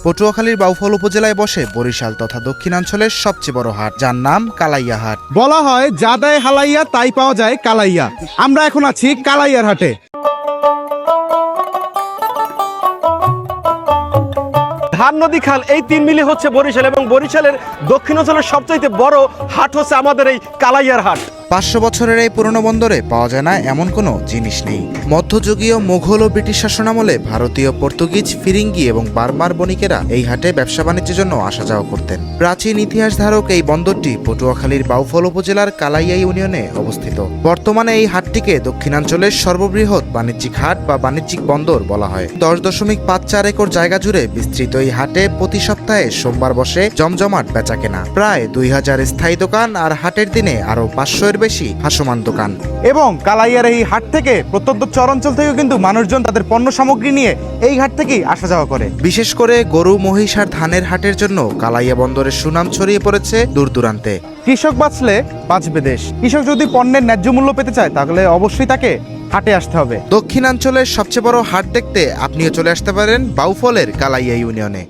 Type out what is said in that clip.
পটুয়াখালীর বাউফল উপজেলায় বসে বরিশাল তথা দক্ষিণাঞ্চলের সবচেয়ে বড় হাট, যার নাম কালাইয়া হাট। বলা হয় যা দেয় হালাইয়া তাই পাওয়া যায় কালাইয়া। আমরা এখন আছি কালাইয়ার হাটে। ধান নদী খাল এই তিন মিলে হচ্ছে বরিশাল, এবং বরিশালের দক্ষিণাঞ্চলের সবচাইতে বড় হাট হচ্ছে আমাদের এই কালাইয়ার হাট। 500 বছরের এই পুরনো বন্দরে পাওয়া যায় না এমন কোনো জিনিস নেই। মধ্যযুগীয় মুঘল ও ব্রিটিশ শাসনামলে ভারতীয়, পর্তুগিজ, ফিরিঙ্গি এবং বার্মার বণিকেরা এই হাটে ব্যবসা বাণিজ্যের জন্য আসা যাওয়া করতেন। প্রাচীন ইতিহাস ধারক এই বন্দরটি পটুয়াখালীর বাউফল উপজেলার কালাইয়া ইউনিয়নে অবস্থিত। বর্তমানে এই হাটটিকে দক্ষিণাঞ্চলের সর্ববৃহৎ বাণিজ্যিক হাট বা বাণিজ্যিক বন্দর বলা হয়। 10.54 একর জায়গা জুড়ে বিস্তৃত এই হাটে প্রতি সপ্তাহে সোমবার বসে জমজমাট বেচাকেনা। প্রায় 2000 স্থায়ী দোকান আর হাটের দিনে আরো 500 বেশি ভাসমান দোকান। এবং কালাইয়ার এই হাট থেকে প্রত্যন্ত চরাঞ্চল থেকেও কিন্তু মানুষজন তাদের পণ্য সামগ্রী নিয়ে এই হাট থেকেই আসা যাওয়া করে। বিশেষ করে গরু, মহিষ আর ধানের হাটের জন্য কালাইয়া বন্দরের সুনাম ছড়িয়ে পড়েছে দূর দূরান্তে। কৃষক বাঁচলে বাঁচবে দেশ। কৃষক যদি পণ্যের ন্যায্য মূল্য পেতে চায় তাহলে অবশ্যই তাকে হাটে আসতে হবে। দক্ষিণাঞ্চলের সবচেয়ে বড় হাট দেখতে আপনিও চলে আসতে পারেন বাউফলের কালাইয়া ইউনিয়নে।